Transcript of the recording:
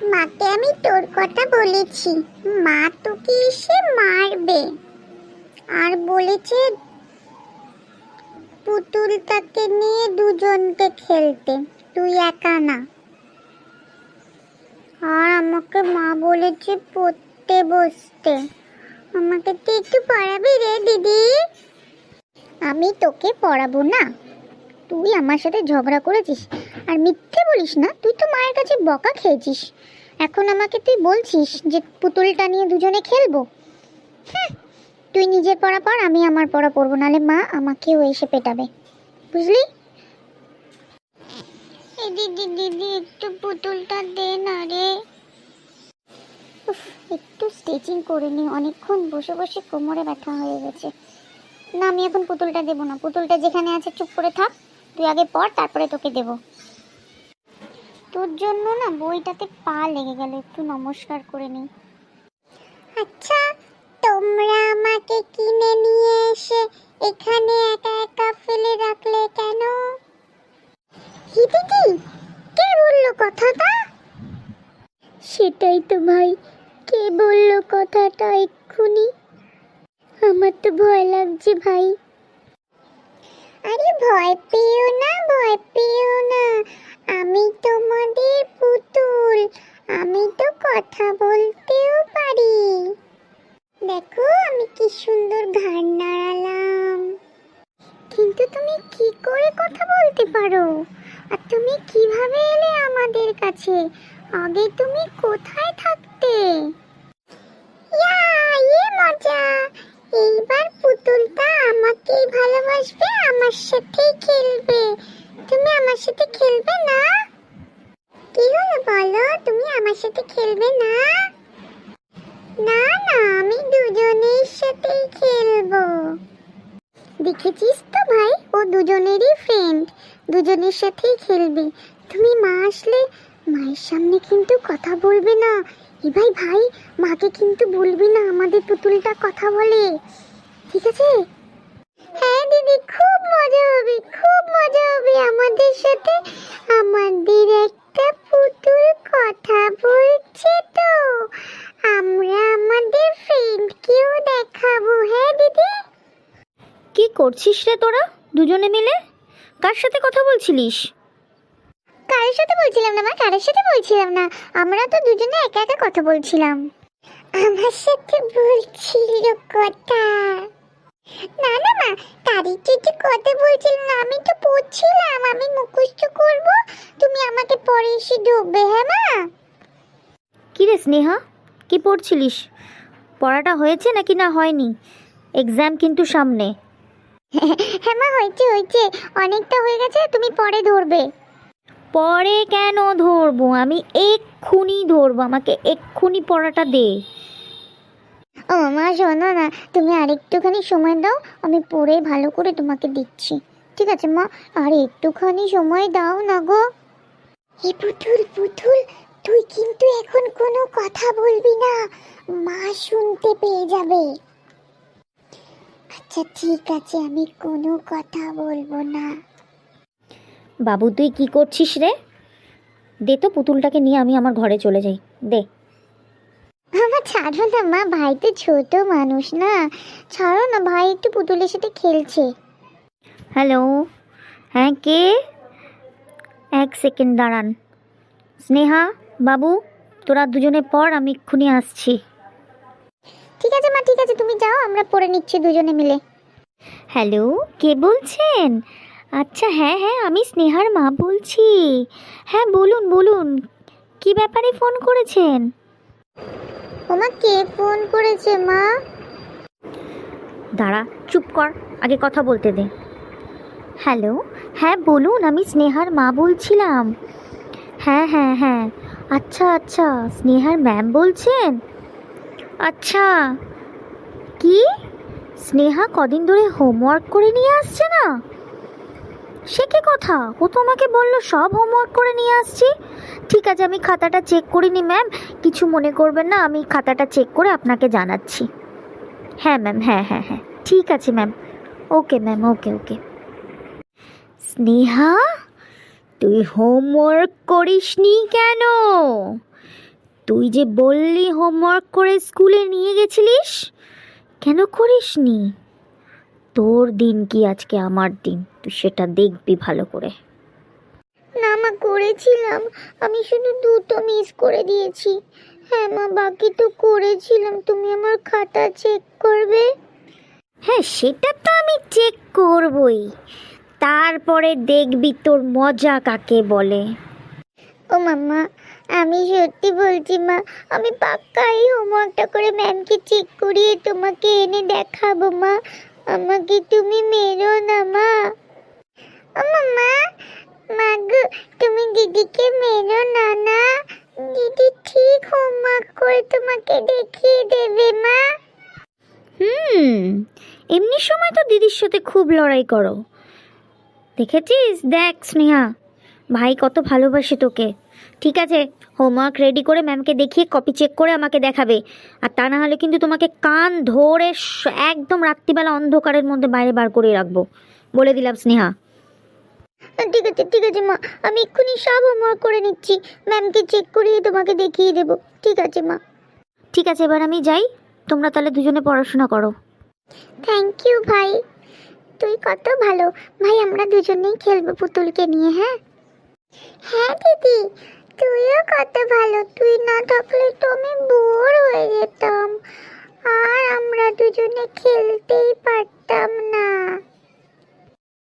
মাকে আমি তোর কথা বলেছি, মা তোকে এসে মারবে। আর বলেছে পুতুলটাকে নিয়ে দুজনকে খেলতে, তুই একা না। আর আমাকে মা বলেছে পড়তে বসতে। আমাকে তুই একটু পড়াবি রে দিদি? আমি তোকে পড়াবো না, তুই আমার সাথে ঝগড়া করেছিস আর মিথ্যে বলিস না। তুই তো মায়ের কাছে বকা খেয়েছিস, এখন আমাকে তুই বলছিস যে পুতুলটা নিয়ে দুজনে খেলবো। তুই নিজের পড়া পড়, আমি আমার পড়া পড়বো, নাহলে মা আমাকেও এসে পেটাবে, বুঝলি? দিদি দিদি একটু পুতুলটা দে না রে। একটু স্টিচিং করে নি, অনেকক্ষণ বসে বসে কোমরে ব্যথা হয়ে গেছে। না, আমি এখন পুতুলটা দেবো না। পুতুলটা যেখানে আছে চুপ করে থাক, তুই আগে পড়, তারপরে তোকে দেব। তোর জন্য না বইটাতে পা লেগে গেল, একটু নমস্কার করে নি। আচ্ছা, তোমরা আমাকে কিনে নিয়ে এসে এখানে একা একা ফেলে রাখলে কেন? দিদি, কে বললো কথাটা? সেটাই তো ভাই, কে বললো কথাটা এক্ষুনি? আমার তো ভয় লাগছে ভাই। আরে ভয় পেও না, ভয় পেও না, আমি তোমাদের পুতুল, আমি তো কথা বলতেও পারি। দেখো আমি কি সুন্দর ঘাড় নাড়ালাম। কিন্তু তুমি কি করে কথা বলতে পারো? আর তুমি কিভাবে এলে আমাদের কাছে? আগে তুমি কোথায় থাকতে? ইয়ে মজা, এইবার পুতুলটা আমাকেই ভালোবাসবে, আমার সাথেই খেলবে। তুমি আমার সাথে খেলবে না? কি হলো বলো, তুমি আমার সাথে খেলবে না? না না, আমি দুজনের সাথেই খেলবো। দেখেছিস তো ভাই, ও দুজনেরই ফ্রেন্ড, দুজনের সাথেই খেলবে। তুমি মা আসলে মায়ের সামনে কিন্তু কথা বলবে না। ভাই ভাই, মাকে কিন্তু বলবি না আমাদের পুতুলটা কথা বলে, ঠিক আছে? হ্যাঁ দিদি, খুব মজা হবে, খুব মজা হবে আমাদের সাথে। আমাদের একটা পুতুল কথা বলছে তো, আমরা আমাদের ফ্রেন্ডকেও দেখাবো। হ্যাঁ দিদি। কি করছিস রে তোরা দুজনে মিলে? কার সাথে কথা বলছিলিস? কারোর সাথে বলছিলাম না মা, কারোর সাথে বলছিলাম না, আমরা তো দুজনে একা একা কথা বলছিলাম। আমার সাথে বলছিল কথা? না না মা, তারই সাথে কথা বলছিলাম না, আমি তো পড়ছিলাম, আমি মুখস্থ করব, তুমি আমাকে পরে এসে ঢুকবে। হ্যাঁ মা। কি রে স্নেহা, কি পড়ছিলিস? পড়াটা হয়েছে নাকি না হয়নি? এক্সাম কিন্তু সামনে। হ্যাঁ মা, হয়েছে হয়েছে, অনেকটা হয়ে গেছে, তুমি পরে ধরবে। পরে কেন ধরবো, আমি এক্ষুনি ধরবো, আমাকে এক্ষুনি পড়াটা দে। ও মা শোনো না, তুমি আরেকটুখানি সময় দাও, আমি পড়ে ভালো করে তোমাকে দিচ্ছি, ঠিক আছে মা? আর একটুখানি সময় দাও না গো। এই পুতুল পুতুল, তুই কিন্তু এখন কোনো কথা বলবি না, মা শুনতে পেয়ে যাবে। আচ্ছা ঠিক আছে, আমি কোনো কথা বলবো না। বাবু তুই কি করছিস রে? দে তো পুতুলটাকে নিয়ে আমি আমার ঘরে চলে যাই, দে। আমার ছাড়ো না মা, ভাই তো ছোট মানুষ না, ছাড়ো না, ভাই একটু পুতুলের সাথে খেলছে। হ্যালো, হ্যাঁ কে? এক সেকেন্ড দাঁড়ান। স্নেহা, বাবু তোরা দুজনে পড়, আমি এক্ষুনি আসছি। ঠিক আছে মা, ঠিক আছে, তুমি যাও, আমরা পড়ে নিচ্ছি দুজনে মিলে। হ্যালো, কে বলছেন? আচ্ছা হ্যাঁ হ্যাঁ, আমি স্নেহার মা বলছি। হ্যাঁ বলুন বলুন, কি ব্যাপারে ফোন করেছেন? ওমা, কে ফোন করেছে মা? দাঁড়া, চুপ কর, আগে কথা বলতে দে। হ্যালো, হ্যাঁ বলুন, আমি স্নেহার মা বলছিলাম। হ্যাঁ হ্যাঁ হ্যাঁ, আচ্ছা আচ্ছা, স্নেহার ম্যাম বলছেন? আচ্ছা, কি স্নেহা কদিন ধরে হোমওয়ার্ক করে নিয়ে আসছে না? সে কি কথা, ও তো আমাকে বললো সব হোমওয়ার্ক করে নিয়ে আসছি। ঠিক আছে, আমি খাতাটা চেক করিনি ম্যাম, কিছু মনে করবেন না, আমি খাতাটা চেক করে আপনাকে জানাচ্ছি। হ্যাঁ ম্যাম, হ্যাঁ হ্যাঁ হ্যাঁ, ঠিক আছে ম্যাম, ওকে ম্যাম, ওকে ওকে। স্নেহা, তুই হোমওয়ার্ক করিসনি কেন? তুই যে বললি হোমওয়ার্ক করে স্কুলে নিয়ে গেছিলিস, কেন করিসনি? তোর দিন কি আজকে আমার দিন, তুই সেটা দেখবি ভালো করে। না মা, করেছিলাম, আমি শুধু দুটো মিস করে দিয়েছি। হ্যাঁ মা, বাকি তো করেছিলাম, তুমি আমার খাতা চেক করবে। হ্যাঁ, সেটা তো আমি চেক করবই, তারপরে দেখবি তোর মজা কাকে বলে। ও মাম্মা, আমি সত্যি বলছি মা, আমি পাক্কা এই হোমওয়ার্কটা করে ম্যামকে চেক করিয়ে তোমাকে এনে দেখাবো মা। আমাকে তুমি মেরো না মা। ও মাম্মা, মা গো, তুমি দিদিকে মেরো না না। দিদি ঠিক হোমওয়ার্ক করে তোমাকে দেখিয়ে দেবে মা। এমনি সময় তো দিদির সাথে খুব লড়াই করো, দেখেছিস? দেখ স্নেহা, ভাই কত ভালোবাসে তোকে। ঠিক আছে, হোমওয়ার্ক রেডি করে ম্যামকে দেখিয়ে কপি চেক করে আমাকে দেখাবে, আর তা না হলে কিন্তু তোমাকে কান ধরে একদম রাত্রিবেলা অন্ধকারের মধ্যে বাইরে বার করে রাখবো, বলে দিলাম স্নেহা। ঠিক আছে ঠিক আছে মা, আমি এক্ষুনি সব হোমওয়ার্ক করে নিচ্ছি, ম্যামকে চেক করিয়ে তোমাকে দেখিয়ে দেবো। ঠিক আছে মা। ঠিক আছে, এবার আমি যাই, তোমরা তাহলে দুজনে পড়াশোনা করো। থ্যাংক ইউ ভাই, তুই কত ভালো। ভাই আমরা দুজনেই খেলবো পুতুলকে নিয়ে। হ্যাঁ হ্যাঁ দিদি,